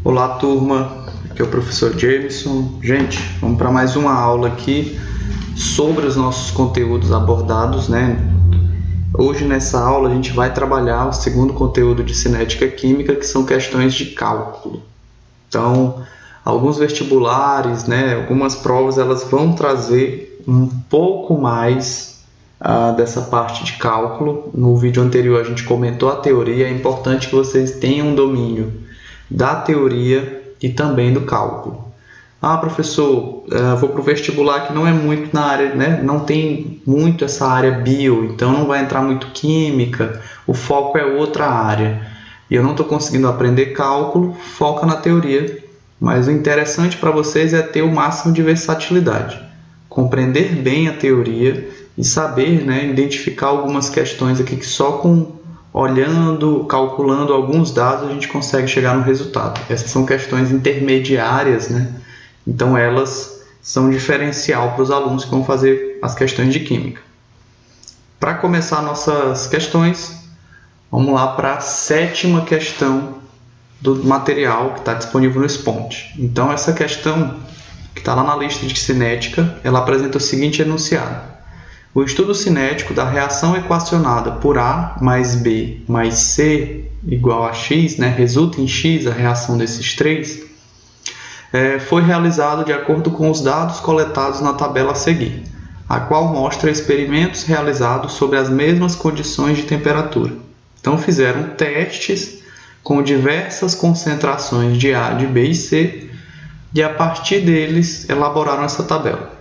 Olá, turma, aqui é o professor Jameson. Gente, vamos para mais uma aula aqui sobre os nossos conteúdos abordados, né? Hoje nessa aula a gente vai trabalhar o segundo conteúdo de cinética química, que são questões de cálculo. Então, alguns vestibulares, né, algumas provas, elas vão trazer um pouco mais dessa parte de cálculo. No vídeo anterior a gente comentou a teoria, é importante que vocês tenham domínio da teoria e também do cálculo. Professor, vou para o vestibular que não é muito na área, né? Não tem muito essa área bio, então não vai entrar muito química, o foco é outra área. E eu não estou conseguindo aprender cálculo, foca na teoria. Mas o interessante para vocês é ter o máximo de versatilidade, compreender bem a teoria e saber, né, identificar algumas questões aqui que só com olhando, calculando alguns dados, a gente consegue chegar no resultado. Essas são questões intermediárias, né? Então elas são diferencial para os alunos que vão fazer as questões de química. Para começar nossas questões, vamos lá para a sétima questão do material que está disponível no Sponte. Então essa questão, que está lá na lista de cinética, ela apresenta o seguinte enunciado: o estudo cinético da reação equacionada por A mais B mais C igual a X, né, resulta em X a reação desses três, foi realizado de acordo com os dados coletados na tabela a seguir, a qual mostra experimentos realizados sobre as mesmas condições de temperatura. Então fizeram testes com diversas concentrações de A, de B e C, e a partir deles elaboraram essa tabela.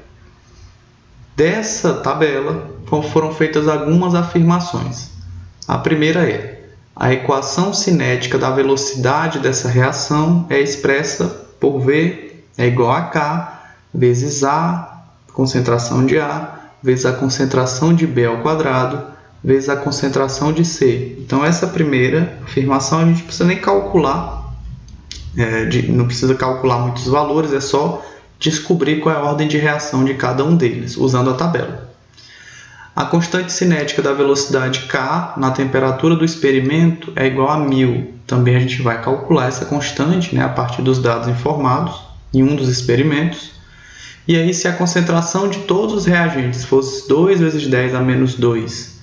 Dessa tabela foram feitas algumas afirmações. A primeira é: a equação cinética da velocidade dessa reação é expressa por V é igual a K vezes A, concentração de A, vezes a concentração de B ao quadrado, vezes a concentração de C. Então essa primeira afirmação a gente não precisa nem calcular, não precisa calcular muitos valores, é só descobrir qual é a ordem de reação de cada um deles, usando a tabela. A constante cinética da velocidade K na temperatura do experimento é igual a 1000. Também a gente vai calcular essa constante, né, a partir dos dados informados em um dos experimentos. E aí, se a concentração de todos os reagentes fosse 2 vezes 10 a menos 2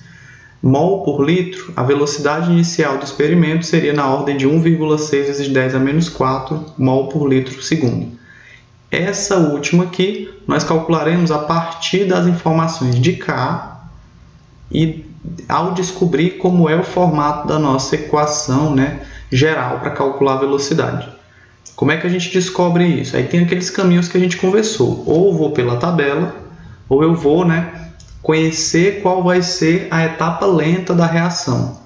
mol por litro, a velocidade inicial do experimento seria na ordem de 1,6 vezes 10 a menos 4 mol por litro segundo. Essa última aqui nós calcularemos a partir das informações de K e ao descobrir como é o formato da nossa equação, né, geral para calcular a velocidade. Como é que a gente descobre isso? Aí tem aqueles caminhos que a gente conversou. Ou eu vou pela tabela, ou eu vou, né, conhecer qual vai ser a etapa lenta da reação.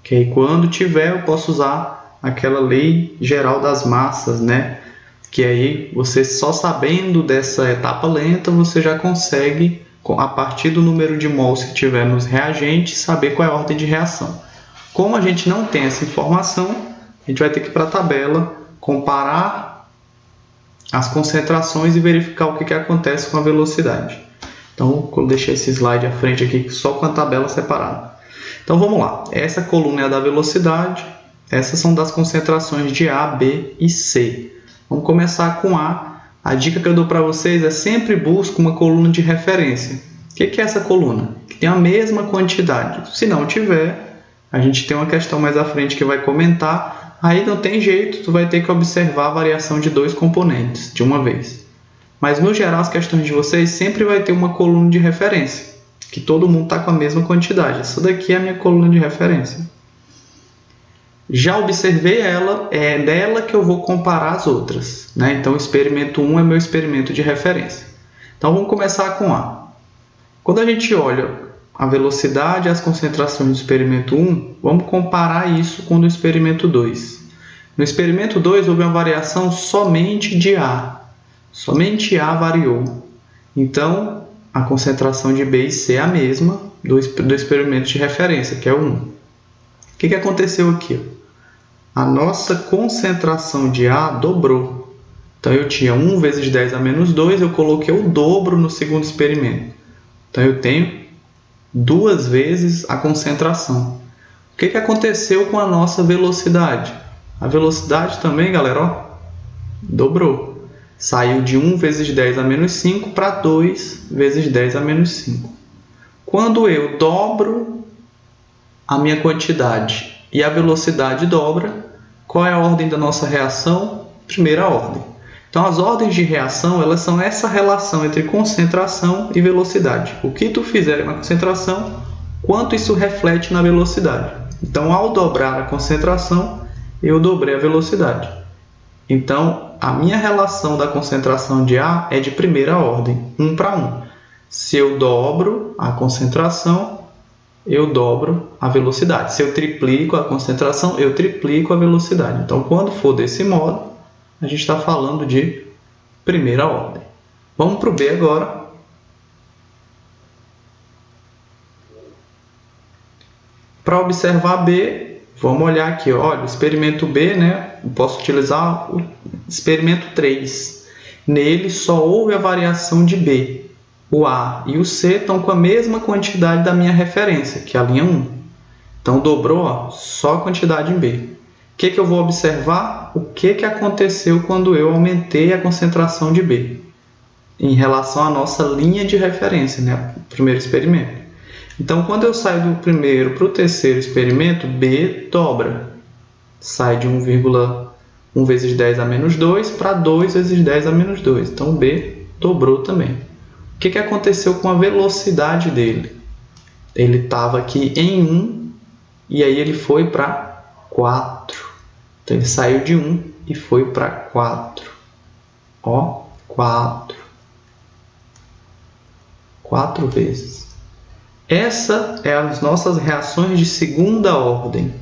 Que aí quando tiver eu posso usar aquela lei geral das massas, né? Que aí você só sabendo dessa etapa lenta, você já consegue, a partir do número de mols que tiver nos reagentes, saber qual é a ordem de reação. Como a gente não tem essa informação, a gente vai ter que ir para a tabela, comparar as concentrações e verificar o que acontece com a velocidade. Então, eu deixei esse slide à frente aqui só com a tabela separada. Então, vamos lá. Essa coluna é a da velocidade, essas são das concentrações de A, B e C. Vamos começar com A. A dica que eu dou para vocês é sempre busque uma coluna de referência. O que é essa coluna? Que tem a mesma quantidade. Se não tiver, a gente tem uma questão mais à frente que vai comentar. Aí não tem jeito, tu vai ter que observar a variação de dois componentes de uma vez. Mas no geral, as questões de vocês sempre vai ter uma coluna de referência, que todo mundo está com a mesma quantidade. Essa daqui é a minha coluna de referência. Já observei ela, é dela que eu vou comparar as outras, né? Então, o experimento 1 é meu experimento de referência. Então, vamos começar com A. Quando a gente olha a velocidade e as concentrações do experimento 1, vamos comparar isso com o do experimento 2. No experimento 2, houve uma variação somente de A. Somente A variou. Então, a concentração de B e C é a mesma do experimento de referência, que é o 1. O que aconteceu aqui? A nossa concentração de A dobrou. Então, eu tinha 1 vezes 10 a menos 2, eu coloquei o dobro no segundo experimento. Então, eu tenho 2 vezes a concentração. O que aconteceu com a nossa velocidade? A velocidade também, galera, dobrou. Saiu de 1 vezes 10 a menos 5 para 2 vezes 10 a menos 5. Quando eu dobro a minha quantidade e a velocidade dobra, qual é a ordem da nossa reação? Primeira ordem. Então, as ordens de reação, elas são essa relação entre concentração e velocidade. O que tu fizer na concentração, quanto isso reflete na velocidade. Então, ao dobrar a concentração, eu dobrei a velocidade. Então, a minha relação da concentração de A é de primeira ordem, 1 para 1. Se eu dobro a concentração, eu dobro a velocidade. Se eu triplico a concentração, eu triplico a velocidade. Então, quando for desse modo, a gente está falando de primeira ordem. Vamos para o B agora. Para observar B, vamos olhar aqui. Olha, o experimento B, né? Eu posso utilizar o experimento 3. Nele só houve a variação de B. O A e o C estão com a mesma quantidade da minha referência, que é a linha 1. Então, dobrou, ó, só a quantidade em B. O que eu vou observar? O que aconteceu quando eu aumentei a concentração de B em relação à nossa linha de referência, né? O primeiro experimento. Então, quando eu saio do primeiro para o terceiro experimento, B dobra. Sai de 1 vezes 10 a menos 2 para 2 vezes 10 a menos 2. Então, B dobrou também. O que aconteceu com a velocidade dele? Ele estava aqui em 1 e aí ele foi para 4. Então, ele saiu de 1 e foi para 4. Ó, 4. 4 vezes. Essas são as nossas reações de segunda ordem.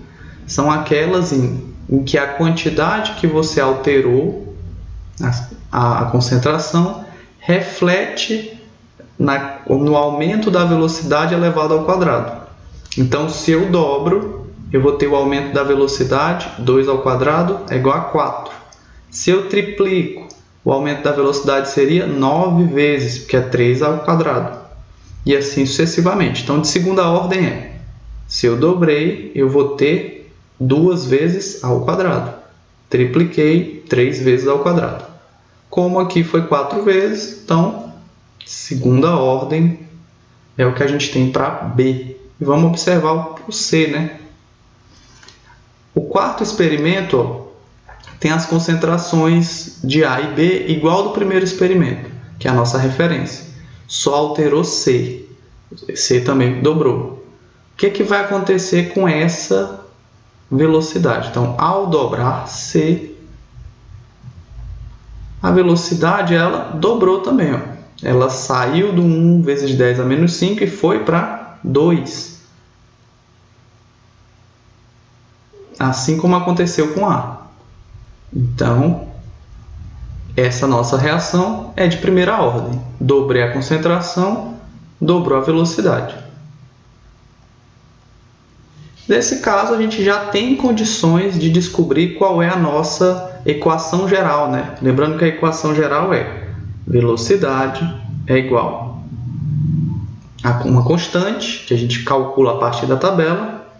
São aquelas em que a quantidade que você alterou, a concentração, reflete no aumento da velocidade elevado ao quadrado. Então, se eu dobro, eu vou ter o aumento da velocidade, 2 ao quadrado é igual a 4. Se eu triplico, o aumento da velocidade seria 9 vezes, porque é 3 ao quadrado. E assim sucessivamente. Então, de segunda ordem é, se eu dobrei, eu vou ter 2 vezes ao quadrado. Tripliquei, 3 vezes ao quadrado. Como aqui foi 4 vezes, então, segunda ordem é o que a gente tem para B. E vamos observar o C, né? O quarto experimento, ó, tem as concentrações de A e B igual ao do primeiro experimento, que é a nossa referência. Só alterou C. C também dobrou. O que vai acontecer com essa velocidade? Então, ao dobrar C, a velocidade ela dobrou também. Ó. Ela saiu do 1 vezes 10 a menos 5 e foi para 2. Assim como aconteceu com A. Então, essa nossa reação é de primeira ordem. Dobrei a concentração, dobrou a velocidade. Nesse caso, a gente já tem condições de descobrir qual é a nossa equação geral, né? Lembrando que a equação geral é velocidade é igual a uma constante, que a gente calcula a partir da tabela,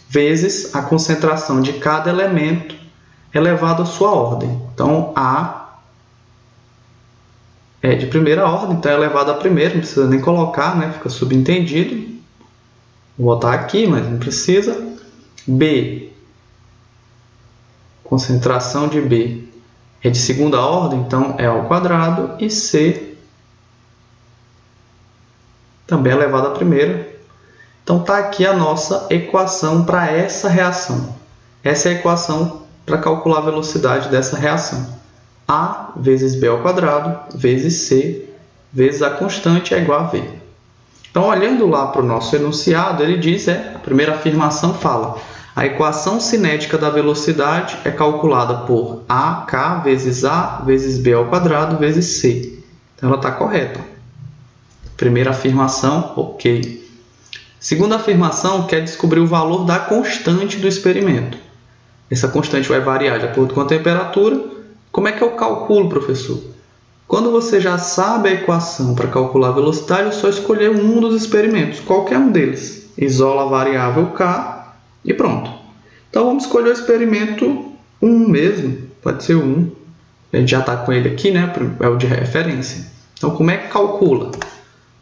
vezes a concentração de cada elemento elevado à sua ordem. Então, A é de primeira ordem, então é elevado a primeira, não precisa nem colocar, né? Fica subentendido. Vou botar aqui, mas não precisa. B, concentração de B é de segunda ordem, então é ao quadrado. E C também é elevado à primeira. Então está aqui a nossa equação para essa reação. Essa é a equação para calcular a velocidade dessa reação. A vezes B ao quadrado vezes C vezes a constante é igual a V. Então, olhando lá para o nosso enunciado, ele diz, a primeira afirmação fala, a equação cinética da velocidade é calculada por AK vezes A vezes B ao quadrado vezes C. Então, ela está correta. Primeira afirmação, ok. Segunda afirmação, quer descobrir o valor da constante do experimento. Essa constante vai variar de acordo com a temperatura. Como é que eu calculo, professor? Quando você já sabe a equação para calcular a velocidade, é só escolher um dos experimentos, qualquer um deles. Isola a variável K e pronto. Então, vamos escolher o experimento 1 mesmo, pode ser o 1. A gente já está com ele aqui, né? É o de referência. Então, como é que calcula?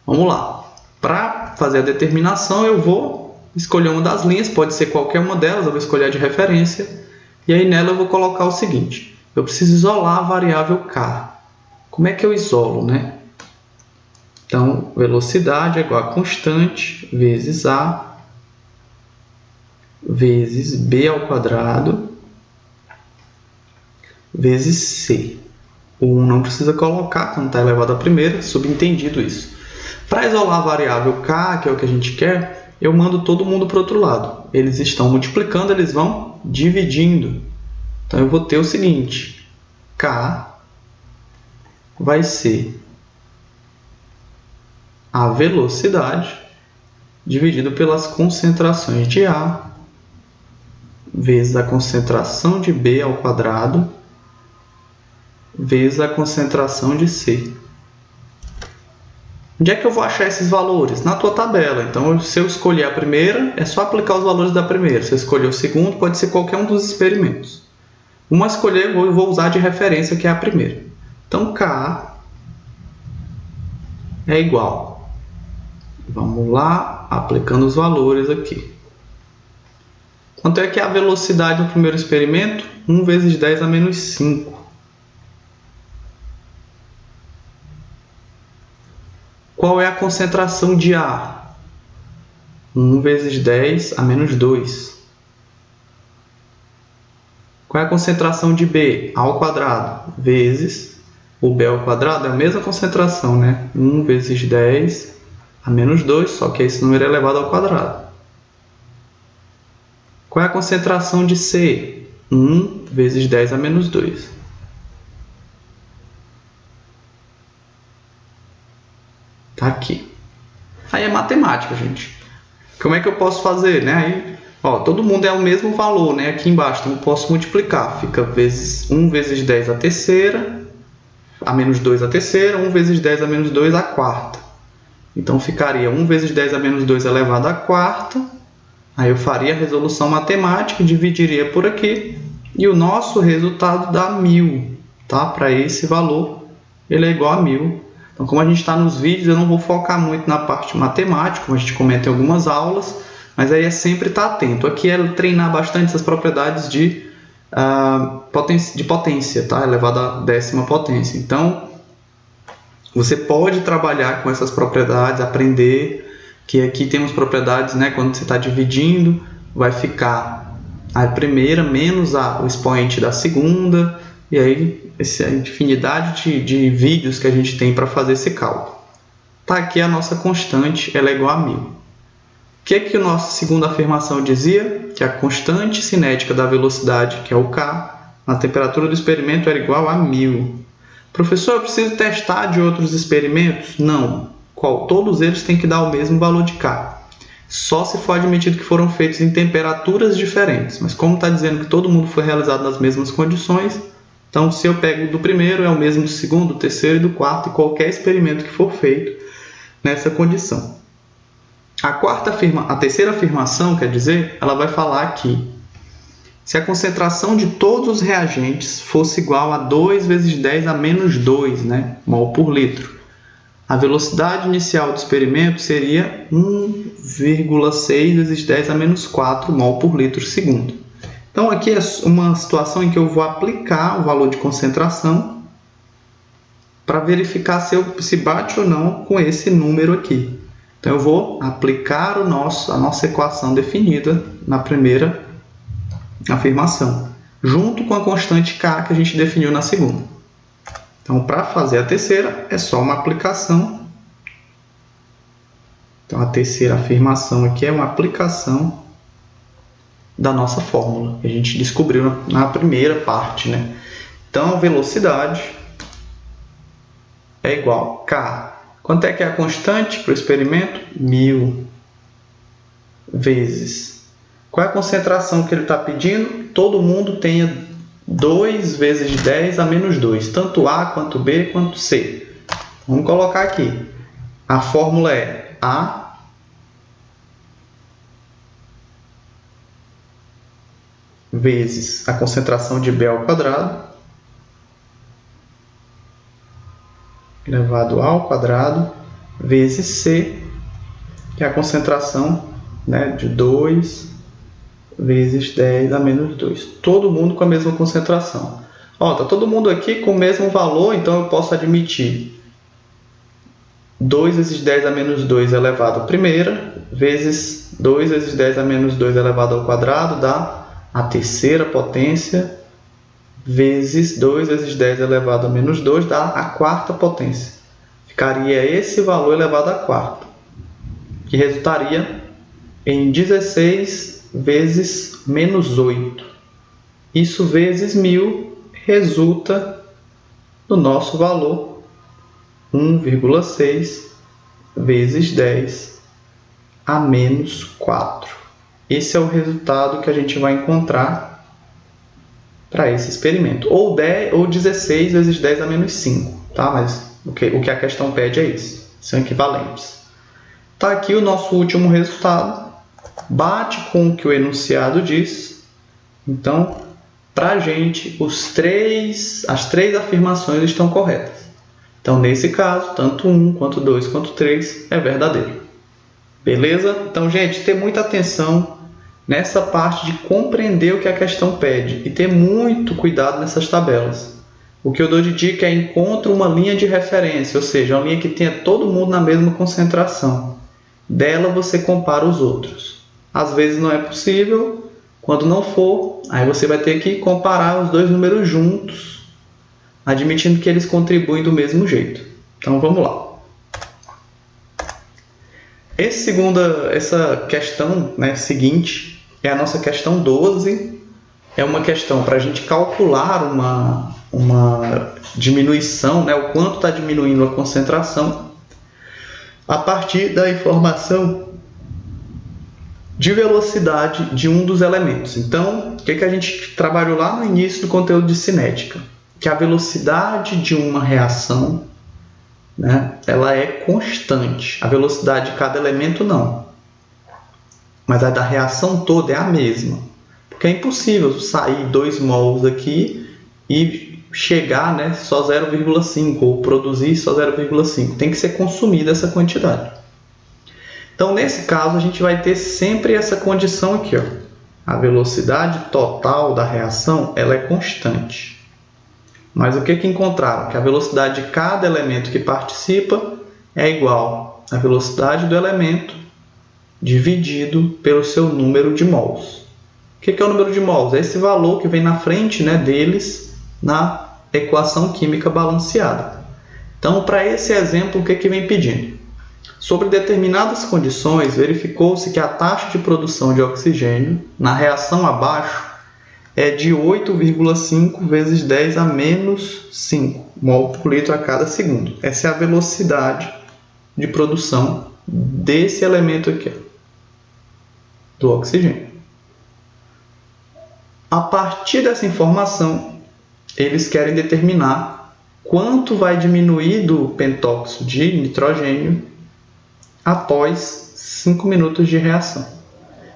Vamos lá. Para fazer a determinação, eu vou escolher uma das linhas, pode ser qualquer uma delas, eu vou escolher a de referência. E aí nela eu vou colocar o seguinte: eu preciso isolar a variável k. Como é que eu isolo, né? Então, velocidade é igual a constante vezes a vezes b ao quadrado vezes c. O 1 não precisa colocar quando está elevado à primeira, subentendido isso. Para isolar a variável k, que é o que a gente quer, eu mando todo mundo para o outro lado. Eles estão multiplicando, eles vão dividindo. Então, eu vou ter o seguinte: k vai ser a velocidade dividido pelas concentrações de A vezes a concentração de B ao quadrado vezes a concentração de C. Onde é que eu vou achar esses valores? Na tua tabela. Então, se eu escolher a primeira, é só aplicar os valores da primeira. Se eu escolher o segundo, pode ser qualquer um dos experimentos. Uma escolher, eu vou usar de referência, que é a primeira. Então, K é igual. Vamos lá, aplicando os valores aqui. Quanto é que é a velocidade no primeiro experimento? 1 vezes 10 a menos 5. Qual é a concentração de A? 1 vezes 10 a menos 2. Qual é a concentração de B? A ao quadrado vezes o B ao quadrado é a mesma concentração, né? 1 vezes 10 a menos 2, só que esse número é elevado ao quadrado. Qual é a concentração de C? 1 vezes 10 a menos 2. Tá aqui. Aí é matemática, gente. Como é que eu posso fazer, né? Aí, ó, todo mundo é o mesmo valor, né? Aqui embaixo, então eu posso multiplicar. Fica 1 vezes 10 a terceira, a menos 2 a terceira, 1 vezes 10 a menos 2 a quarta. Então, ficaria 1 vezes 10 a menos 2 elevado à quarta. Aí eu faria a resolução matemática, dividiria por aqui. E o nosso resultado dá 1000. Tá? Para esse valor, ele é igual a 1000. Então, como a gente está nos vídeos, eu não vou focar muito na parte matemática, como a gente comenta em algumas aulas. Mas aí é sempre estar atento. Aqui é treinar bastante essas propriedades de potência, tá? Elevado à 10ª potência. Então, você pode trabalhar com essas propriedades, aprender que aqui temos propriedades, né? Quando você está dividindo, vai ficar a primeira menos o expoente da segunda, e aí essa infinidade de vídeos que a gente tem para fazer esse cálculo. Tá aqui a nossa constante, ela é igual a 1000. O que é que a nossa segunda afirmação dizia? Que a constante cinética da velocidade, que é o K, na temperatura do experimento era igual a 1000. Professor, eu preciso testar de outros experimentos? Não. Todos eles têm que dar o mesmo valor de K. Só se for admitido que foram feitos em temperaturas diferentes. Mas como está dizendo que todo mundo foi realizado nas mesmas condições, então se eu pego do primeiro, é o mesmo do segundo, do terceiro e do quarto, e qualquer experimento que for feito nessa condição. A terceira afirmação, quer dizer, ela vai falar que se a concentração de todos os reagentes fosse igual a 2 vezes 10 a menos 2, né, mol por litro, a velocidade inicial do experimento seria 1,6 vezes 10 a menos 4 mol por litro segundo. Então, aqui é uma situação em que eu vou aplicar o valor de concentração para verificar se bate ou não com esse número aqui. Então, eu vou aplicar a nossa equação definida na primeira afirmação, junto com a constante K que a gente definiu na segunda. Então, para fazer a terceira, é só uma aplicação. Então, a terceira afirmação aqui é uma aplicação da nossa fórmula, que a gente descobriu na primeira parte, né? Então, a velocidade é igual a K. Quanto é que é a constante para o experimento? 1000 vezes. Qual é a concentração que ele está pedindo? Todo mundo tenha 2 vezes 10 a menos 2, tanto A, quanto B, quanto C. Vamos colocar aqui. A fórmula é A vezes a concentração de B ao quadrado elevado ao quadrado vezes C, que é a concentração, né, de 2 vezes 10 a menos 2. Todo mundo com a mesma concentração. Está todo mundo aqui com o mesmo valor, então eu posso admitir 2 vezes 10 a menos 2 elevado à primeira, vezes 2 vezes 10 a menos 2 elevado ao quadrado, dá a terceira potência, vezes 2 vezes 10 elevado a menos 2, dá a quarta potência. Ficaria esse valor elevado à quarta, que resultaria em 16 vezes menos 8. Isso vezes 1000 resulta no nosso valor 1,6 vezes 10 a menos 4. Esse é o resultado que a gente vai encontrar para esse experimento. Ou 16 vezes 10 a menos 5. Tá? Mas o que a questão pede é isso. São equivalentes. Está aqui o nosso último resultado. Bate com o que o enunciado diz. Então, para a gente, as três afirmações estão corretas. Então, nesse caso, tanto 1, quanto 2, quanto 3 é verdadeiro. Beleza? Então, gente, ter muita atenção nessa parte de compreender o que a questão pede e ter muito cuidado nessas tabelas. O que eu dou de dica é encontre uma linha de referência, ou seja, uma linha que tenha todo mundo na mesma concentração. Dela você compara os outros. Às vezes não é possível, quando não for, aí você vai ter que comparar os dois números juntos, admitindo que eles contribuem do mesmo jeito. Então vamos lá. Essa questão, né, seguinte é a nossa questão 12. É uma questão para a gente calcular uma diminuição, né, o quanto está diminuindo a concentração, a partir da informação de velocidade de um dos elementos. Então, o que a gente trabalhou lá no início do conteúdo de cinética? Que a velocidade de uma reação, né, ela é constante. A velocidade de cada elemento não. Mas a da reação toda é a mesma. Porque é impossível sair 2 mols aqui e chegar, né, só 0,5 ou produzir só 0,5. Tem que ser consumida essa quantidade. Então, nesse caso, a gente vai ter sempre essa condição aqui, ó. A velocidade total da reação ela é constante. Mas o que encontraram? Que a velocidade de cada elemento que participa é igual à velocidade do elemento dividido pelo seu número de mols. O que é o número de mols? É esse valor que vem na frente, né, deles na equação química balanceada. Então, para esse exemplo, o que vem pedindo? Sobre determinadas condições, verificou-se que a taxa de produção de oxigênio na reação abaixo é de 8,5 vezes 10 a menos 5 mol por litro a cada segundo. Essa é a velocidade de produção desse elemento aqui, do oxigênio. A partir dessa informação, eles querem determinar quanto vai diminuir do pentóxido de nitrogênio após 5 minutos de reação.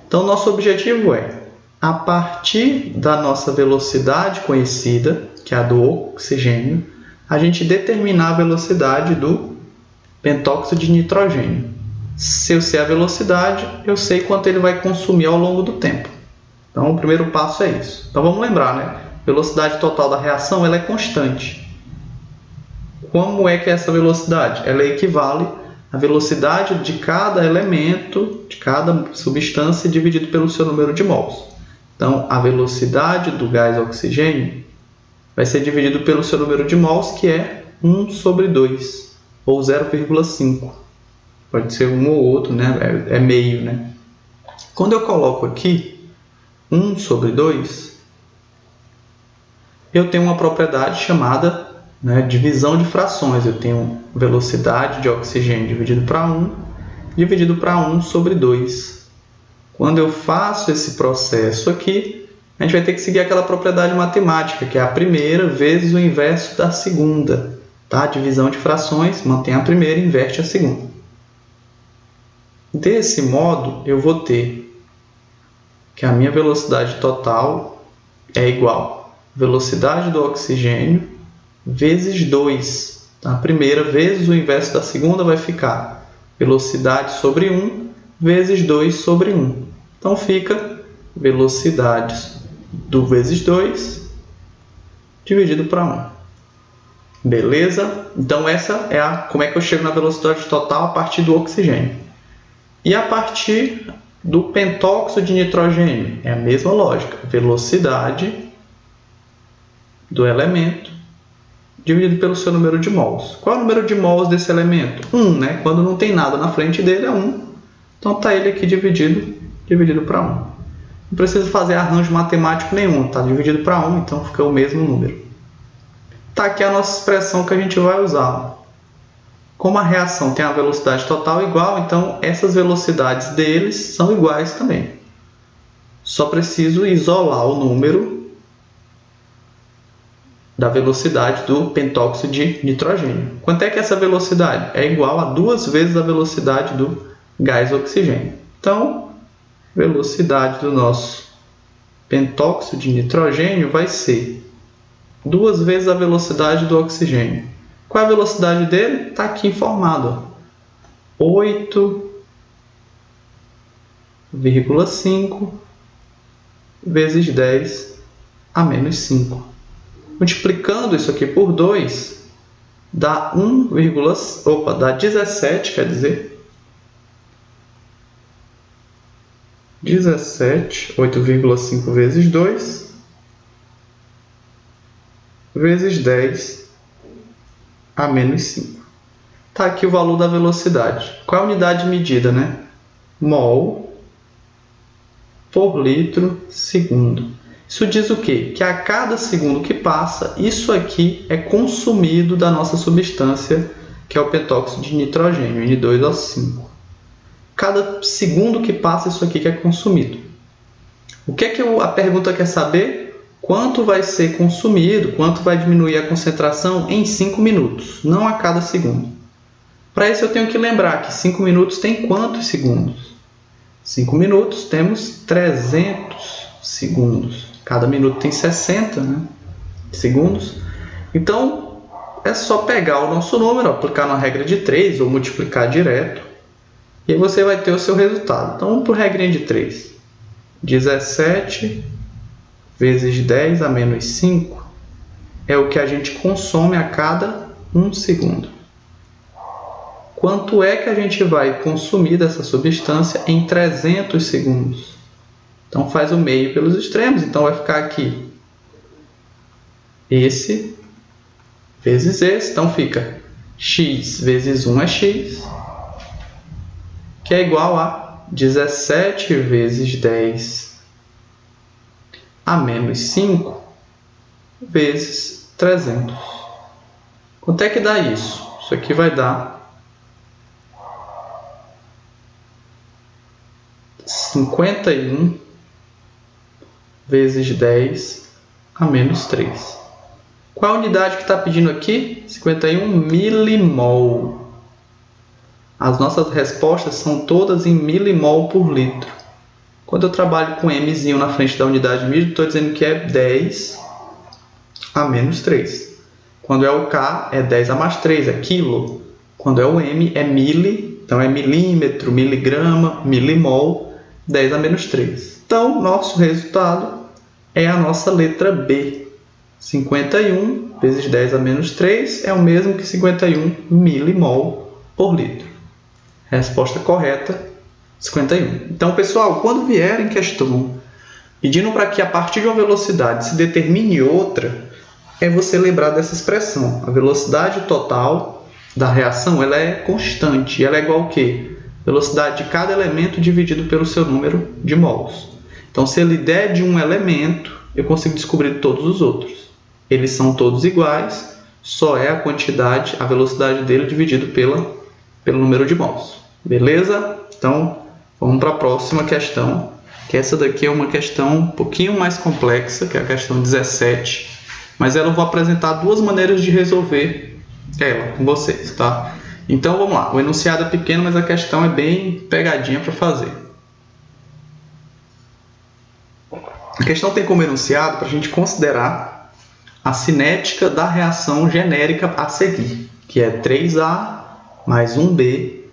Então, nosso objetivo é, a partir da nossa velocidade conhecida, que é a do oxigênio, a gente determinar a velocidade do pentóxido de nitrogênio. Se eu sei a velocidade, eu sei quanto ele vai consumir ao longo do tempo. Então, o primeiro passo é isso. Então, vamos lembrar, né? Velocidade total da reação ela é constante. Como é que é essa velocidade? Ela equivale à velocidade de cada elemento, de cada substância, dividido pelo seu número de mols. Então, a velocidade do gás oxigênio vai ser dividido pelo seu número de mols, que é 1 sobre 2, ou 0,5. Pode ser um ou outro, né? É meio, né? Quando eu coloco aqui 1 sobre 2, eu tenho uma propriedade chamada, né, divisão de frações. Eu tenho velocidade de oxigênio dividido para 1, dividido para 1 sobre 2. Quando eu faço esse processo aqui, a gente vai ter que seguir aquela propriedade matemática, que é a primeira vezes o inverso da segunda. Tá? Divisão de frações, mantém a primeira e inverte a segunda. Desse modo, eu vou ter que a minha velocidade total é igual à velocidade do oxigênio vezes 2. A primeira vezes o inverso da segunda vai ficar velocidade sobre 1 vezes 2 sobre 1. Então fica velocidade do vezes 2 dividido para 1. Beleza? Então essa é como é que eu chego na velocidade total a partir do oxigênio. E a partir do pentóxido de nitrogênio, é a mesma lógica. Velocidade do elemento dividido pelo seu número de mols. Qual é o número de mols desse elemento? 1, né? Quando não tem nada na frente dele é 1. Então está ele aqui dividido para 1. Não precisa fazer arranjo matemático nenhum, está dividido para 1, então fica o mesmo número. Está aqui a nossa expressão que a gente vai usar. Como a reação tem a velocidade total igual, então essas velocidades deles são iguais também. Só preciso isolar o número da velocidade do pentóxido de nitrogênio. Quanto é que essa velocidade? É igual a 2 vezes a velocidade do gás oxigênio. Então, velocidade do nosso pentóxido de nitrogênio vai ser 2 vezes a velocidade do oxigênio. Qual é a velocidade dele? Está aqui informado. 8,5 vezes 10 a menos 5. Multiplicando isso aqui por 2, dá 17, quer dizer, 17, 8,5 vezes 2, vezes 10 a menos 5. Está aqui o valor da velocidade. Qual é a unidade de medida, né? Mol por litro segundo. Isso diz o quê? Que a cada segundo que passa, isso aqui é consumido da nossa substância, que é o pentóxido de nitrogênio, N2O5. Cada segundo que passa, isso aqui que é consumido. O que é que a pergunta quer saber? Quanto vai ser consumido, quanto vai diminuir a concentração em 5 minutos, não a cada segundo. Para isso eu tenho que lembrar que 5 minutos tem quantos segundos? 5 minutos temos 300 segundos. Cada minuto tem 60, né, segundos. Então, é só pegar o nosso número, aplicar na regra de 3 ou multiplicar direto. E aí você vai ter o seu resultado. Então, vamos para a regrinha de 3. 17 vezes 10 a menos 5 é o que a gente consome a cada 1 segundo. Quanto é que a gente vai consumir dessa substância em 300 segundos? Então, faz o meio pelos extremos. Então, vai ficar aqui esse vezes esse. Então, fica x vezes 1 é x, que é igual a 17 vezes 10 a menos 5 vezes 300. Quanto é que dá isso? Isso aqui vai dar 51 vezes 10 a menos 3. Qual a unidade que está pedindo aqui? 51 milimol. As nossas respostas são todas em milimol por litro. Quando eu trabalho com Mzinho na frente da unidade de medida, estou dizendo que é 10 a menos 3. Quando é o K, é 10 a mais 3, é quilo. Quando é o M, é mili, então é milímetro, miligrama, milimol, 10 a menos 3. Então, nosso resultado é a nossa letra B. 51 vezes 10 a menos 3 é o mesmo que 51 milimol por litro. Resposta correta, 51. Então, pessoal, quando vier em questão pedindo para que a partir de uma velocidade se determine outra, é você lembrar dessa expressão. A velocidade total da reação ela é constante. Ela é igual a quê? Velocidade de cada elemento dividido pelo seu número de mols. Então, se ele der de um elemento, eu consigo descobrir todos os outros. Eles são todos iguais, só é a quantidade, a velocidade dele dividido pelo número de mols. Beleza? Então, vamos para a próxima questão, que essa daqui é uma questão um pouquinho mais complexa, que é a questão 17, mas eu vou apresentar duas maneiras de resolver ela com vocês, tá? Então, vamos lá. O enunciado é pequeno, mas a questão é bem pegadinha para fazer. A questão tem como enunciado para a gente considerar a cinética da reação genérica a seguir. que é 3A mais 1B,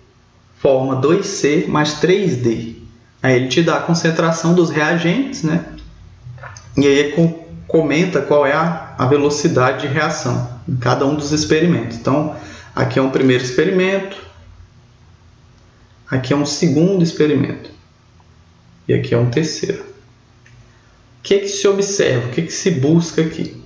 forma 2C mais 3D. Aí ele te dá a concentração dos reagentes, né? E aí comenta qual é a velocidade de reação em cada um dos experimentos. Então, aqui é um primeiro experimento, aqui é um segundo experimento e aqui é um terceiro. O que se observa? O que se busca aqui?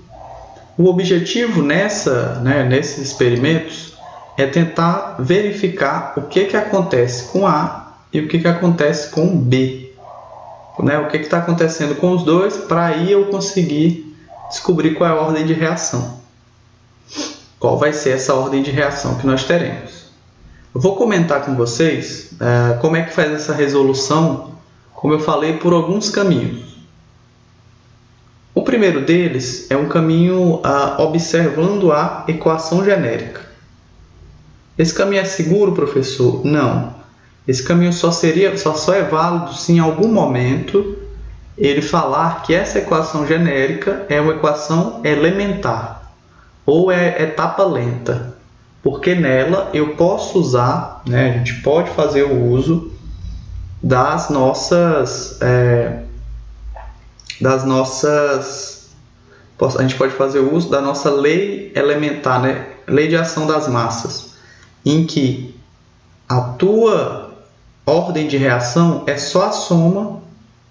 O objetivo nesses experimentos é tentar verificar o que acontece com A e o que acontece com B. O que está acontecendo com os dois, para aí eu conseguir descobrir qual é a ordem de reação. Qual vai ser essa ordem de reação que nós teremos. Eu vou comentar com vocês como é que faz essa resolução, como eu falei, por alguns caminhos. O primeiro deles é um caminho observando a equação genérica. Esse caminho é seguro, professor? Não. Esse caminho só é válido se em algum momento ele falar que essa equação genérica é uma equação elementar ou é etapa lenta, porque nela eu posso usar, a gente pode fazer o uso das nossas a gente pode fazer o uso da nossa lei elementar, lei de ação das massas, em que a tua ordem de reação é só a soma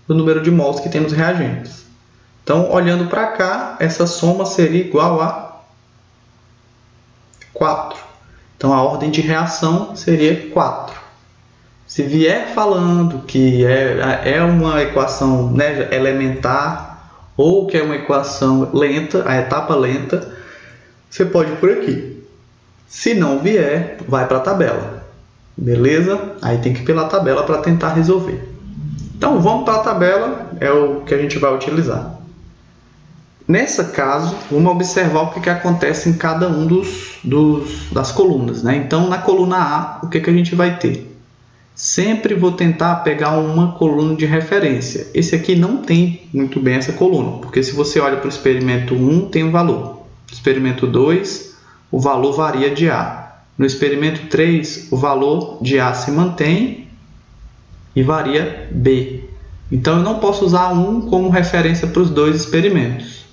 do número de mols que tem nos reagentes. Então, olhando para cá, essa soma seria igual a 4. Então, a ordem de reação seria 4. Se vier falando que é uma equação elementar ou que é uma equação lenta, a etapa lenta, você pode ir por aqui. Se não vier, vai para a tabela. Beleza? Aí tem que ir pela tabela para tentar resolver. Então, vamos para a tabela, é o que a gente vai utilizar. Nesse caso, vamos observar o que acontece em cada um das colunas. Então, na coluna A, o que a gente vai ter? Sempre vou tentar pegar uma coluna de referência. Esse aqui não tem muito bem essa coluna, porque se você olha para o experimento 1, tem um valor. No experimento 2, o valor varia de A. No experimento 3, o valor de A se mantém e varia B. Então, eu não posso usar 1 como referência para os dois experimentos,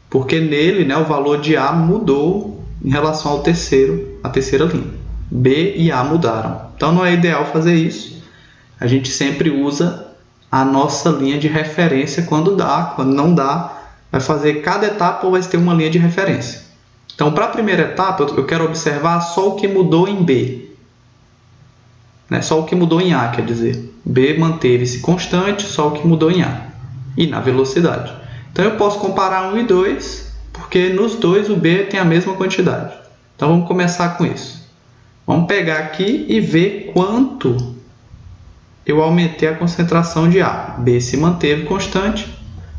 porque nele o valor de A mudou em relação à terceira linha. B e A mudaram. Então, não é ideal fazer isso. A gente sempre usa a nossa linha de referência quando dá. Quando não dá, vai fazer cada etapa ou vai ter uma linha de referência. Então, para a primeira etapa, eu quero observar só o que mudou em B. Só o que mudou em A, quer dizer. B manteve-se constante, só o que mudou em A. E na velocidade. Então, eu posso comparar 1 e 2, porque nos dois o B tem a mesma quantidade. Então, vamos começar com isso. Vamos pegar aqui e ver quanto eu aumentei a concentração de A. B se manteve constante,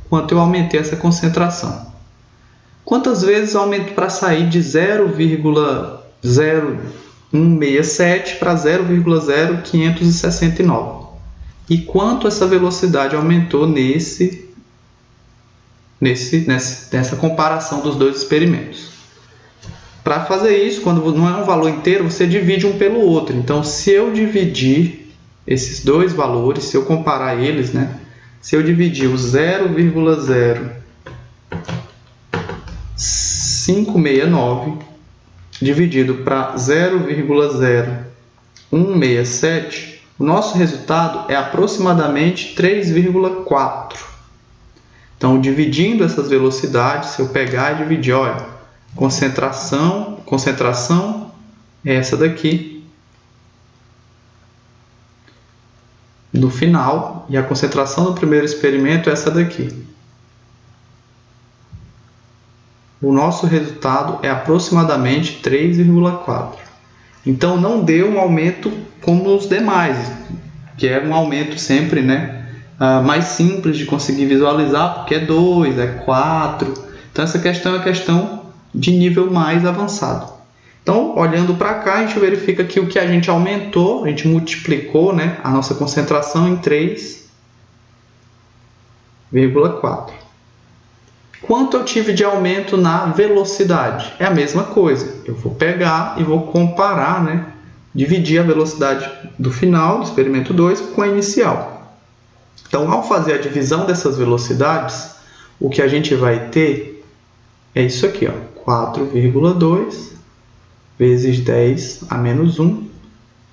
quanto eu aumentei essa concentração. Quantas vezes eu aumento para sair de 0,0167 para 0,0569? E quanto essa velocidade aumentou nessa comparação dos dois experimentos? Para fazer isso, quando não é um valor inteiro, você divide um pelo outro. Então, se eu dividir esses dois valores, se eu comparar eles, se eu dividir o 0,0569 dividido para 0,0167, o nosso resultado é aproximadamente 3,4. Então, dividindo essas velocidades, se eu pegar e dividir, olha, concentração é essa daqui no final, e a concentração do primeiro experimento é essa daqui. O nosso resultado é aproximadamente 3,4. Então, não deu um aumento como os demais, que é um aumento sempre mais simples de conseguir visualizar, porque é 2, é 4. Então, essa questão é a questão de nível mais avançado. Então, olhando para cá, a gente verifica que o que a gente aumentou, a gente multiplicou a nossa concentração em 3,4. Quanto eu tive de aumento na velocidade? É a mesma coisa. Eu vou pegar e vou comparar, né? Dividir a velocidade do final do experimento 2 com a inicial. Então, ao fazer a divisão dessas velocidades, o que a gente vai ter é isso aqui, ó, 4,2 vezes 10 a menos 1,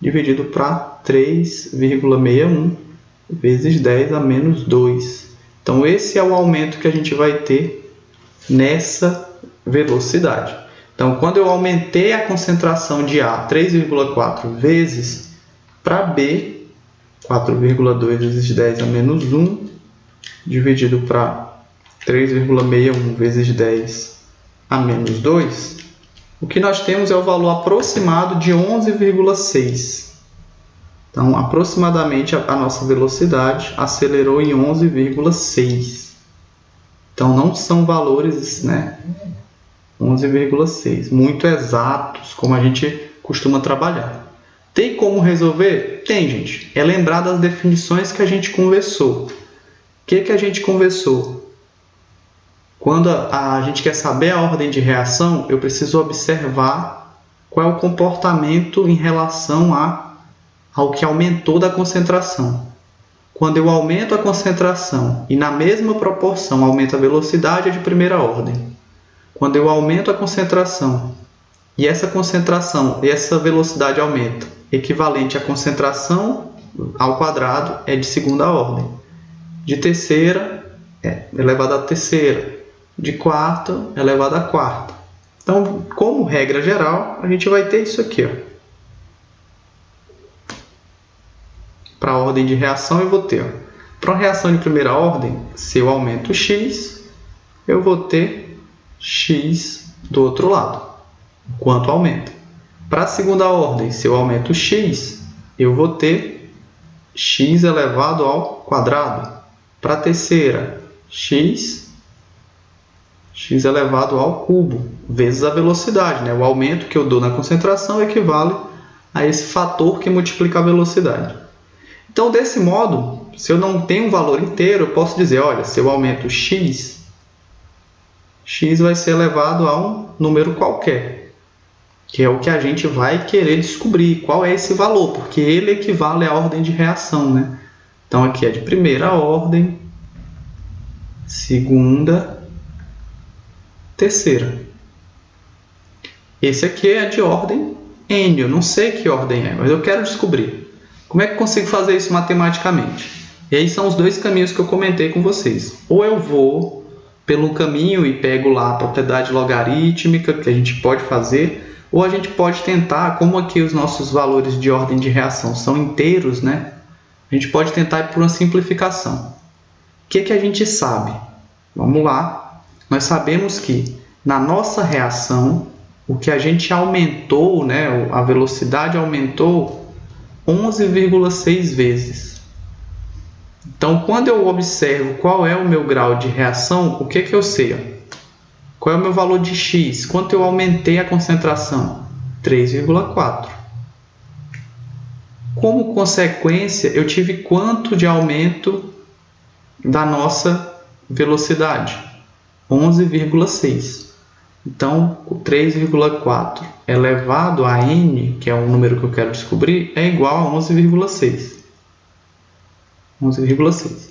dividido para 3,61 vezes 10 a menos 2. Então, esse é o aumento que a gente vai ter nessa velocidade. Então, quando eu aumentei a concentração de A 3,4 vezes, para B, 4,2 vezes 10 a menos 1, dividido para 3,61 vezes 10 a menos 2, o que nós temos é o valor aproximado de 11,6. Então, aproximadamente, a nossa velocidade acelerou em 11,6. Então, não são valores, né, 11,6, muito exatos, como a gente costuma trabalhar. Tem como resolver? Tem, gente. É lembrar das definições que a gente conversou. O que a gente conversou? Quando a gente quer saber a ordem de reação, eu preciso observar qual é o comportamento em relação ao que aumentou da concentração. Quando eu aumento a concentração e na mesma proporção aumenta a velocidade, é de primeira ordem. Quando eu aumento a concentração e essa velocidade aumenta, equivalente à concentração ao quadrado, é de segunda ordem. De terceira, elevado à terceira. De quarta, elevado à quarta. Então, como regra geral, a gente vai ter isso aqui, ó. Para a ordem de reação, eu vou ter, para uma reação de primeira ordem, se eu aumento x, eu vou ter x do outro lado, quanto aumenta. Para a segunda ordem, se eu aumento x, eu vou ter x elevado ao quadrado. Para a terceira, x elevado ao cubo, vezes a velocidade, né? O aumento que eu dou na concentração equivale a esse fator que multiplica a velocidade. Então, desse modo, se eu não tenho um valor inteiro, eu posso dizer, olha, se eu aumento x vai ser elevado a um número qualquer, que é o que a gente vai querer descobrir, qual é esse valor, porque ele equivale à ordem de reação, né? Então, aqui é de primeira ordem, segunda, terceira. Esse aqui é de ordem n, eu não sei que ordem é, mas eu quero descobrir. Como é que eu consigo fazer isso matematicamente? E aí são os dois caminhos que eu comentei com vocês. Ou eu vou pelo caminho e pego lá a propriedade logarítmica, que a gente pode fazer, ou a gente pode tentar, como aqui os nossos valores de ordem de reação são inteiros, né? A gente pode tentar ir por uma simplificação. O que a gente sabe? Vamos lá. Nós sabemos que na nossa reação, o que a gente aumentou, né, a velocidade aumentou 11,6 vezes. Então, quando eu observo qual é o meu grau de reação, o que eu sei? Qual é o meu valor de x? Quanto eu aumentei a concentração? 3,4. Como consequência, eu tive quanto de aumento da nossa velocidade? 11,6. Então, o 3,4 elevado a n, que é o número que eu quero descobrir, é igual a 11,6. 11,6.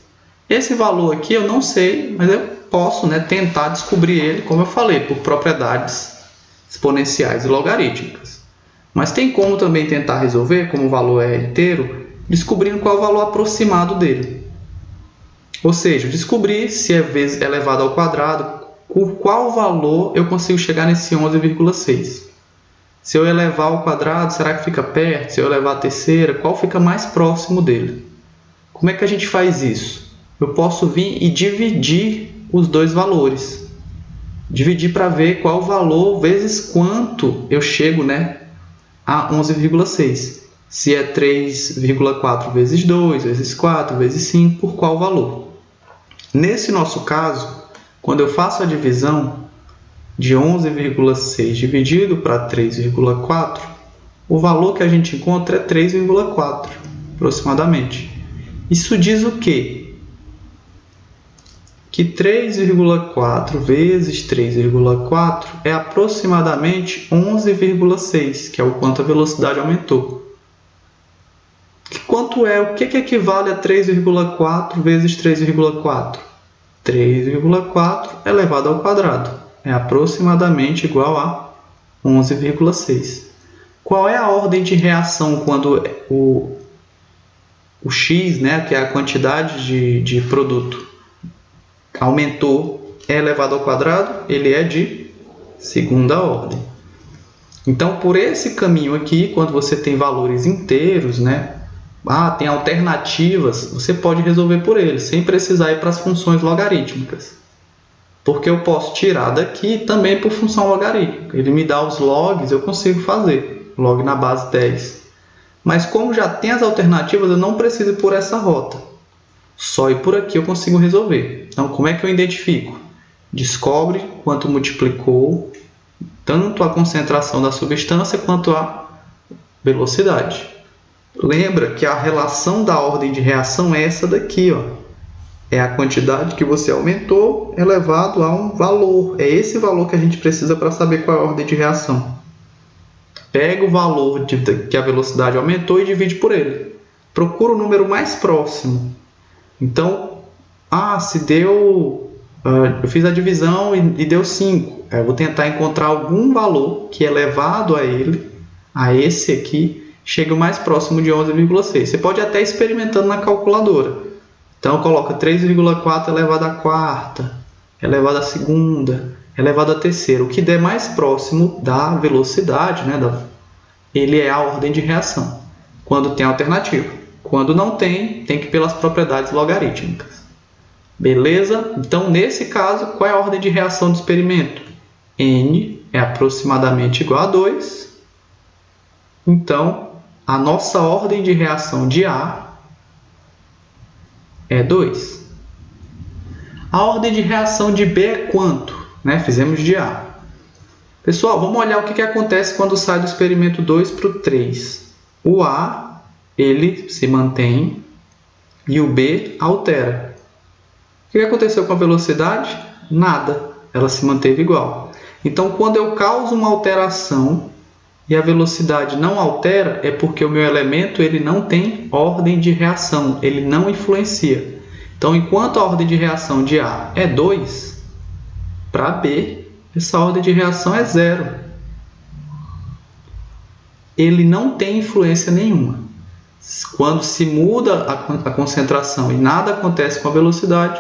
Esse valor aqui eu não sei, mas eu posso, né, tentar descobrir ele, como eu falei, por propriedades exponenciais e logarítmicas. Mas tem como também tentar resolver, como o valor é inteiro, descobrindo qual é o valor aproximado dele. Ou seja, descobrir se é vezes elevado ao quadrado, por qual valor eu consigo chegar nesse 11,6. Se eu elevar ao quadrado, será que fica perto? Se eu elevar a terceira, qual fica mais próximo dele? Como é que a gente faz isso? Eu posso vir e dividir os dois valores. Dividir para ver qual o valor vezes quanto eu chego, né, a 11,6. Se é 3,4 vezes 2, vezes 4, vezes 5, por qual valor? Nesse nosso caso, quando eu faço a divisão de 11,6 dividido para 3,4, o valor que a gente encontra é 3,4, aproximadamente. Isso diz o quê? que 3,4 vezes 3,4 é aproximadamente 11,6, que é o quanto a velocidade aumentou. O que equivale a 3,4 vezes 3,4? 3,4 elevado ao quadrado. É aproximadamente igual a 11,6. Qual é a ordem de reação quando o x, né, que é a quantidade de produto, aumentou, é elevado ao quadrado? Ele é de segunda ordem. Então, por esse caminho aqui, quando você tem valores inteiros, né, tem alternativas, você pode resolver por eles, sem precisar ir para as funções logarítmicas. Porque eu posso tirar daqui também por função logarítmica. Ele me dá os logs, eu consigo fazer. Log na base 10. Mas como já tem as alternativas, eu não preciso ir por essa rota. Só ir por aqui eu consigo resolver. Então, como é que eu identifico? Descobre quanto multiplicou tanto a concentração da substância quanto a velocidade. Lembra que a relação da ordem de reação é essa daqui, ó. É a quantidade que você aumentou elevado a um valor. É esse valor que a gente precisa para saber qual é a ordem de reação. Pega o valor que a velocidade aumentou e divide por ele. Procura o número mais próximo. Então, se deu... eu fiz a divisão e deu 5. Eu vou tentar encontrar algum valor que elevado a ele, a esse aqui, chega o mais próximo de 11,6. Você pode até ir experimentando na calculadora. Então, coloca 3,4 elevado à quarta, elevado à segunda, elevado à terceira. O que der mais próximo da velocidade, né, ele é a ordem de reação, quando tem alternativa. Quando não tem, tem que ir pelas propriedades logarítmicas. Beleza? Então, nesse caso, qual é a ordem de reação do experimento? N é aproximadamente igual a 2. Então, a nossa ordem de reação de A é 2. A ordem de reação de B é quanto? Né? Fizemos de A. Pessoal, vamos olhar o que acontece quando sai do experimento 2 para o 3. O A, ele se mantém e o B altera. O que aconteceu com a velocidade? Nada. Ela se manteve igual. Então, quando eu causo uma alteração e a velocidade não altera, é porque o meu elemento ele não tem ordem de reação, ele não influencia. Então, enquanto a ordem de reação de A é 2, para B, essa ordem de reação é 0. Ele não tem influência nenhuma. Quando se muda a concentração e nada acontece com a velocidade,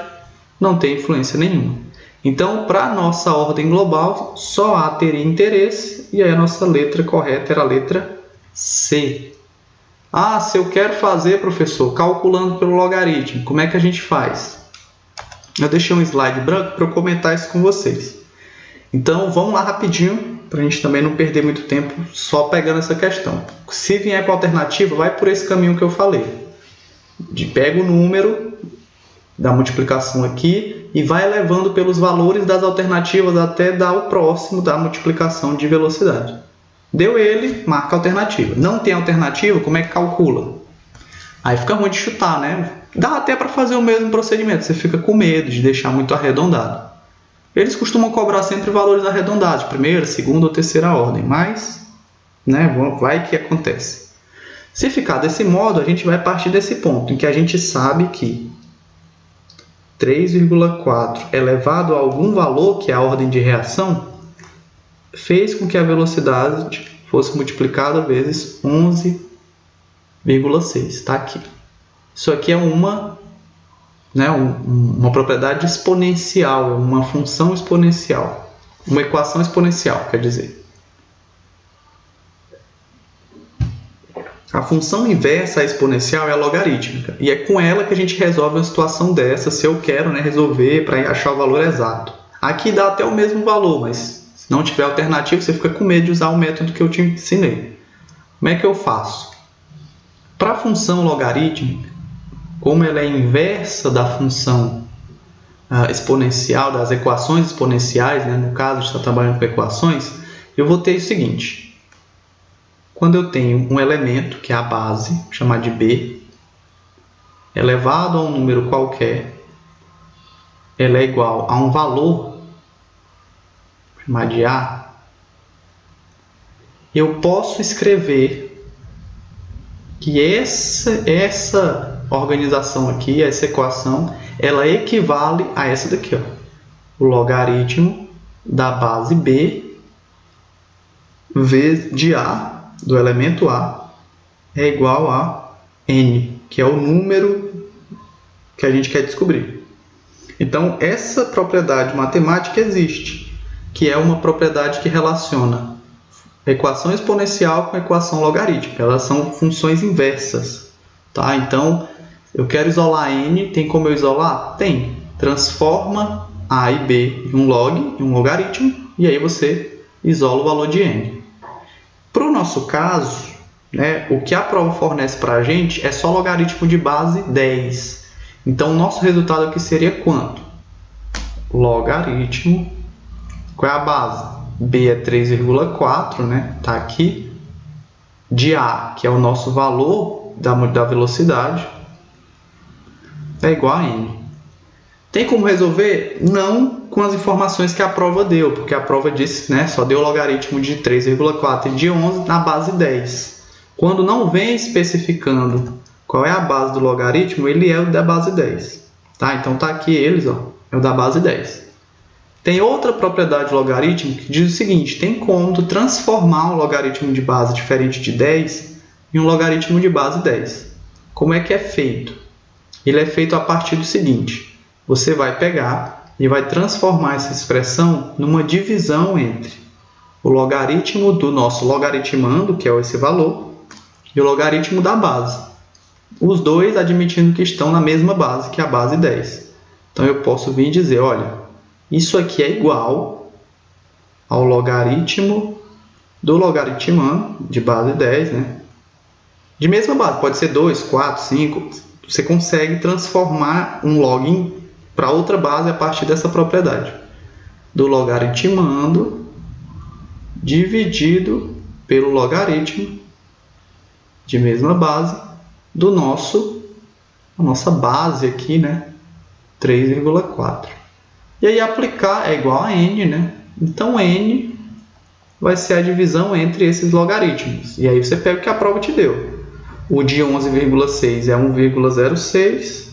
não tem influência nenhuma. Então, para a nossa ordem global, só A teria interesse, e aí a nossa letra correta era a letra C. Se eu quero fazer, professor, calculando pelo logaritmo, como é que a gente faz? Eu deixei um slide branco para eu comentar isso com vocês. Então, vamos lá rapidinho, para a gente também não perder muito tempo só pegando essa questão. Se vier com alternativa, vai por esse caminho que eu falei. Pega o número da multiplicação aqui e vai elevando pelos valores das alternativas até dar o próximo da multiplicação de velocidade. Deu ele, marca a alternativa. Não tem alternativa, como é que calcula? Aí fica ruim de chutar, né? Dá até para fazer o mesmo procedimento, você fica com medo de deixar muito arredondado. Eles costumam cobrar sempre valores arredondados, primeira, segunda ou terceira ordem, mas né, vai que acontece. Se ficar desse modo, a gente vai partir desse ponto, em que a gente sabe que 3,4 elevado a algum valor, que é a ordem de reação, fez com que a velocidade fosse multiplicada vezes 11,6. Está aqui. Isso aqui é uma propriedade exponencial, é uma função exponencial, uma equação exponencial, quer dizer. A função inversa à exponencial é a logarítmica, e é com ela que a gente resolve uma situação dessa, se eu quero resolver para achar o valor exato. Aqui dá até o mesmo valor, mas se não tiver alternativa, você fica com medo de usar o método que eu te ensinei. Como é que eu faço? Para a função logarítmica, como ela é inversa da função exponencial, das equações exponenciais, no caso, a gente está trabalhando com equações, eu vou ter o seguinte. Quando eu tenho um elemento, que é a base, vou chamar de B, elevado a um número qualquer, ela é igual a um valor, vou chamar de A, eu posso escrever que essa organização aqui, essa equação, ela equivale a essa daqui, ó. O logaritmo da base B vezes de A, do elemento A, é igual a N, que é o número que a gente quer descobrir. Então, essa propriedade matemática existe, que é uma propriedade que relaciona a equação exponencial com a equação logarítmica. Elas são funções inversas. Tá? Então, eu quero isolar N, tem como eu isolar? Tem. Transforma A e B em um log, em um logaritmo, e aí você isola o valor de N. Para o nosso caso, né, o que a prova fornece para a gente é só logaritmo de base 10. Então, o nosso resultado aqui seria quanto? Logaritmo. Qual é a base? B é 3,4, né? Está aqui. De A, que é o nosso valor da velocidade, é igual a N. Tem como resolver? Não com as informações que a prova deu, porque a prova disse, né, só deu o logaritmo de 3,4 e de 11 na base 10. Quando não vem especificando qual é a base do logaritmo, ele é o da base 10. Tá? Então está aqui eles, ó, é o da base 10. Tem outra propriedade logarítmica que diz o seguinte: tem como transformar um logaritmo de base diferente de 10 em um logaritmo de base 10. Como é que é feito? Ele é feito a partir do seguinte: você vai pegar e vai transformar essa expressão numa divisão entre o logaritmo do nosso logaritmando, que é esse valor, e o logaritmo da base. Os dois admitindo que estão na mesma base, que é a base 10. Então eu posso vir dizer, olha, isso aqui é igual ao logaritmo do logaritmando de base 10, né? De mesma base, pode ser 2, 4, 5. Você consegue transformar um log para outra base a partir dessa propriedade. Do logaritmando dividido pelo logaritmo de mesma base do a nossa base aqui, né? 3,4. E aí aplicar é igual a N, né? Então N vai ser a divisão entre esses logaritmos. E aí você pega o que a prova te deu. O de 11,6 é 1,06.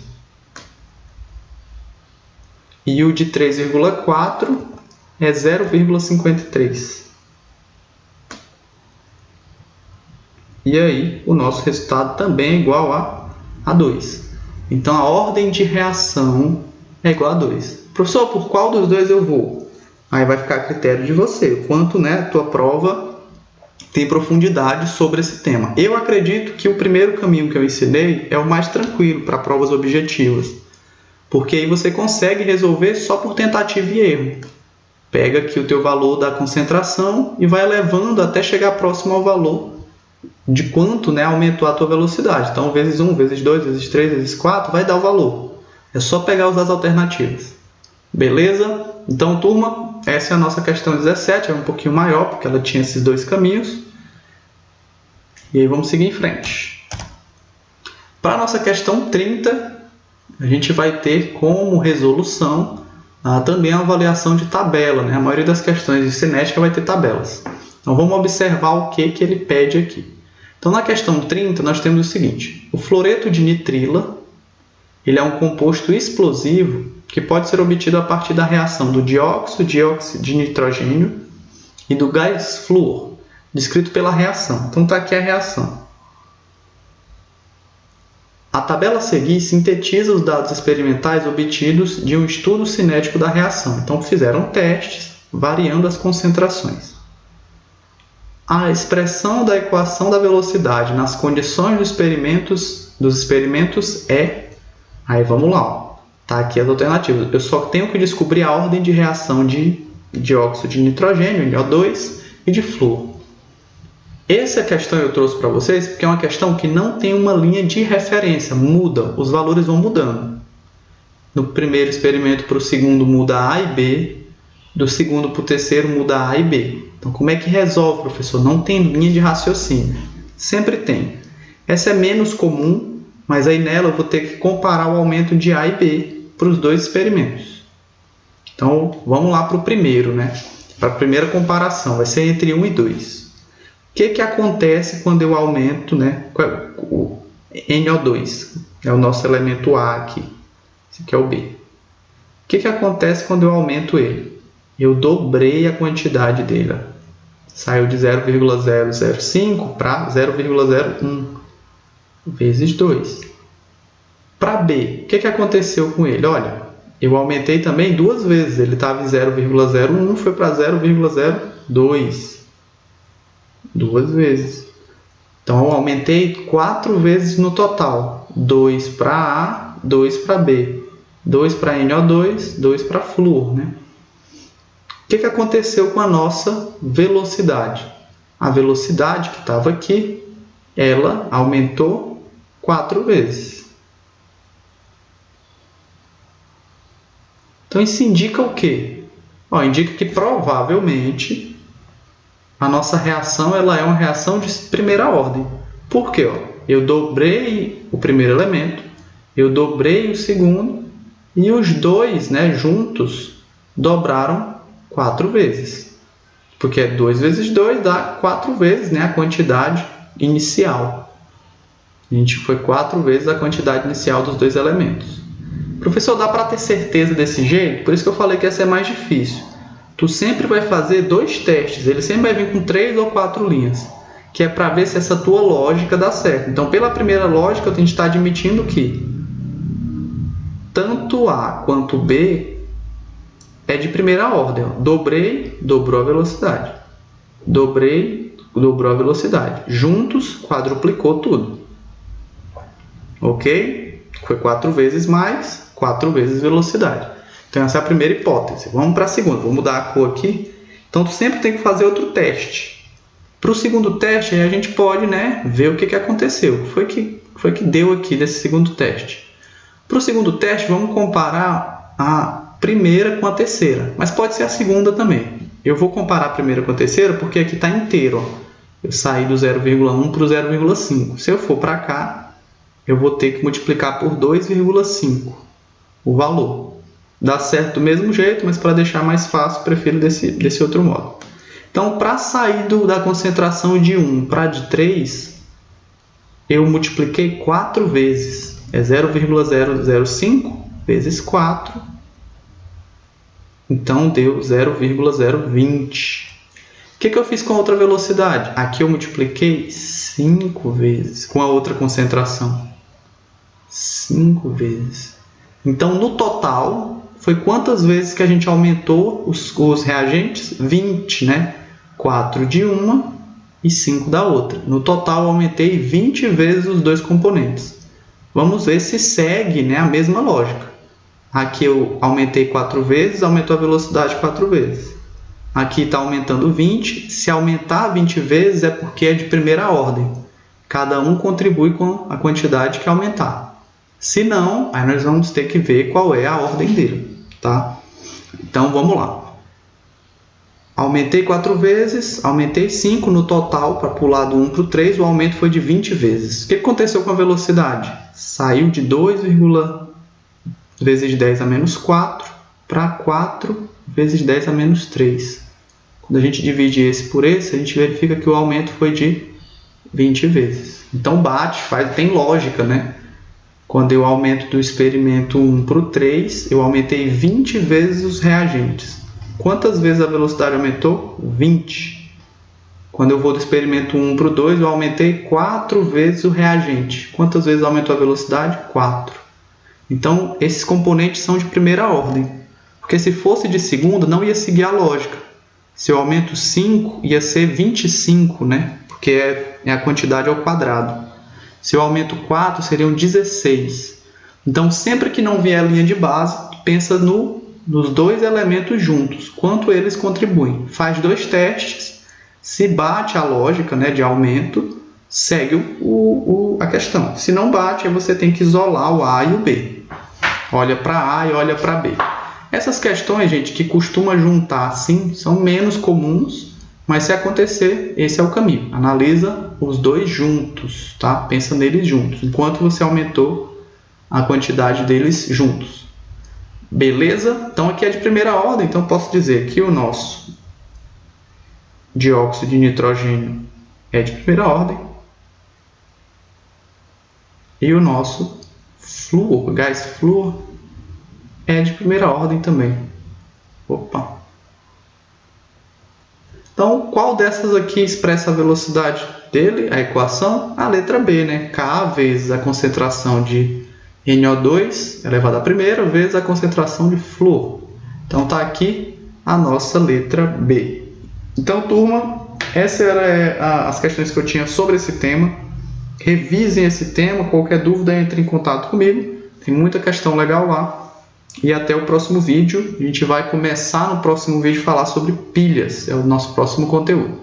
E o de 3,4 é 0,53. E aí o nosso resultado também é igual a 2. Então a ordem de reação é igual a 2. Professor, por qual dos dois eu vou? Aí vai ficar a critério de você, o quanto, né, a tua prova tem profundidade sobre esse tema. Eu acredito que o primeiro caminho que eu ensinei é o mais tranquilo para provas objetivas, porque aí você consegue resolver só por tentativa e erro. Pega aqui o teu valor da concentração e vai elevando até chegar próximo ao valor de quanto, né, aumentou a tua velocidade. Então, vezes 1, vezes 2, vezes 3, vezes 4, vai dar o valor. É só pegar as alternativas. Beleza? Então, turma, essa é a nossa questão 17, é um pouquinho maior, porque ela tinha esses dois caminhos. E aí vamos seguir em frente. Para a nossa questão 30, a gente vai ter como resolução também a avaliação de tabela, né? A maioria das questões de cinética vai ter tabelas. Então, vamos observar o que ele pede aqui. Então, na questão 30, nós temos o seguinte. O fluoreto de nitrila, ele é um composto explosivo que pode ser obtido a partir da reação do dióxido de nitrogênio e do gás flúor, descrito pela reação. Então, está aqui a reação. A tabela a seguir sintetiza os dados experimentais obtidos de um estudo cinético da reação. Então, fizeram testes variando as concentrações. A expressão da equação da velocidade nas condições dos experimentos é... Aí vamos lá. Tá aqui as alternativas. Eu só tenho que descobrir a ordem de reação de dióxido de nitrogênio, NO2, e de flúor. Essa questão eu trouxe para vocês porque é uma questão que não tem uma linha de referência. Muda, os valores vão mudando. No primeiro experimento para o segundo muda A e B. Do segundo para o terceiro muda A e B. Então, como é que resolve, professor? Não tem linha de raciocínio. Sempre tem. Essa é menos comum, mas aí nela eu vou ter que comparar o aumento de A e B para os dois experimentos. Então, vamos lá para o primeiro, né? Para a primeira comparação, vai ser entre 1 e 2. O que acontece quando eu aumento, né, o NO2? É o nosso elemento A aqui. Esse aqui é o B. O que acontece quando eu aumento ele? Eu dobrei a quantidade dele. Saiu de 0,005 para 0,01 vezes 2. Para B, o que aconteceu com ele? Olha, eu aumentei também 2 vezes. Ele estava em 0,01, foi para 0,02. 2 vezes. Então, eu aumentei 4 vezes no total. 2 para A, 2 para B. 2 para NO2, 2 para flúor, né? O que aconteceu com a nossa velocidade? A velocidade que estava aqui, ela aumentou 4 vezes. Então, isso indica o quê? Indica que provavelmente a nossa reação ela é uma reação de primeira ordem. Por quê? Eu dobrei o primeiro elemento, eu dobrei o segundo, e os dois, né, juntos dobraram 4 vezes. Porque 2 vezes 2 dá 4 vezes, né, a quantidade inicial. A gente foi 4 vezes a quantidade inicial dos dois elementos. Professor, dá para ter certeza desse jeito? Por isso que eu falei que essa é mais difícil. Tu sempre vai fazer 2 testes. Ele sempre vai vir com 3 ou 4 linhas. Que é para ver se essa tua lógica dá certo. Então, pela primeira lógica, eu tenho que estar admitindo que tanto A quanto B é de primeira ordem. Dobrei, dobrou a velocidade. Dobrei, dobrou a velocidade. Juntos, quadruplicou tudo. Ok? Foi 4 vezes mais, 4 vezes velocidade. Então, essa é a primeira hipótese. Vamos para a segunda. Vou mudar a cor aqui. Então, tu sempre tem que fazer outro teste. Para o segundo teste, a gente pode, né, ver o que aconteceu. O que foi que deu aqui desse segundo teste. Para o segundo teste, vamos comparar a primeira com a terceira. Mas pode ser a segunda também. Eu vou comparar a primeira com a terceira porque aqui está inteiro. Eu saí do 0,1 para o 0,5. Se eu for para cá, eu vou ter que multiplicar por 2,5 o valor. Dá certo do mesmo jeito, mas para deixar mais fácil, prefiro desse outro modo. Então, para sair da concentração de 1 para a de 3, eu multipliquei 4 vezes. É 0,005 vezes 4. Então, deu 0,020. O que eu fiz com a outra velocidade? Aqui eu multipliquei 5 vezes com a outra concentração. 5 vezes. Então, no total, foi quantas vezes que a gente aumentou os reagentes? 20, né? 4 de uma e 5 da outra. No total, eu aumentei 20 vezes os dois componentes. Vamos ver se segue, né, a mesma lógica. Aqui eu aumentei 4 vezes, aumentou a velocidade 4 vezes. Aqui está aumentando 20. Se aumentar 20 vezes é porque é de primeira ordem. Cada um contribui com a quantidade que aumentar. Se não, aí nós vamos ter que ver qual é a ordem dele. Tá? Então, vamos lá. Aumentei 4 vezes, aumentei 5 no total, para pular do 1 para o 3, o aumento foi de 20 vezes. O que aconteceu com a velocidade? Saiu de 2, vezes 10 a menos 4 para 4 vezes 10 a menos 3. Quando a gente divide esse por esse, a gente verifica que o aumento foi de 20 vezes. Então bate, tem lógica, né? Quando eu aumento do experimento 1 para o 3, eu aumentei 20 vezes os reagentes. Quantas vezes a velocidade aumentou? 20. Quando eu vou do experimento 1 para o 2, eu aumentei 4 vezes o reagente. Quantas vezes aumentou a velocidade? 4. Então, esses componentes são de primeira ordem. Porque se fosse de segunda, não ia seguir a lógica. Se eu aumento 5, ia ser 25, né? Porque é a quantidade ao quadrado. Se eu aumento 4, seriam 16. Então, sempre que não vier a linha de base, pensa nos dois elementos juntos, quanto eles contribuem. Faz 2 testes, se bate a lógica, né, de aumento, segue a questão. Se não bate, aí você tem que isolar o A e o B. Olha para A e olha para B. Essas questões, gente, que costuma juntar assim, são menos comuns, mas se acontecer, esse é o caminho. Analisa os dois juntos, tá? Pensa neles juntos, enquanto você aumentou a quantidade deles juntos. Beleza? Então aqui é de primeira ordem, então posso dizer que o nosso dióxido de nitrogênio é de primeira ordem e o nosso flúor, gás flúor, é de primeira ordem também. Opa! Então, qual dessas aqui expressa a velocidade dele, a equação? A letra B, né? K vezes a concentração de NO2 elevado à primeira vezes a concentração de flúor. Então, está aqui a nossa letra B. Então, turma, essas eram as questões que eu tinha sobre esse tema. Revisem esse tema. Qualquer dúvida, entre em contato comigo. Tem muita questão legal lá. E até o próximo vídeo. A gente vai começar no próximo vídeo a falar sobre pilhas. É o nosso próximo conteúdo.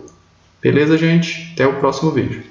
Beleza, gente? Até o próximo vídeo.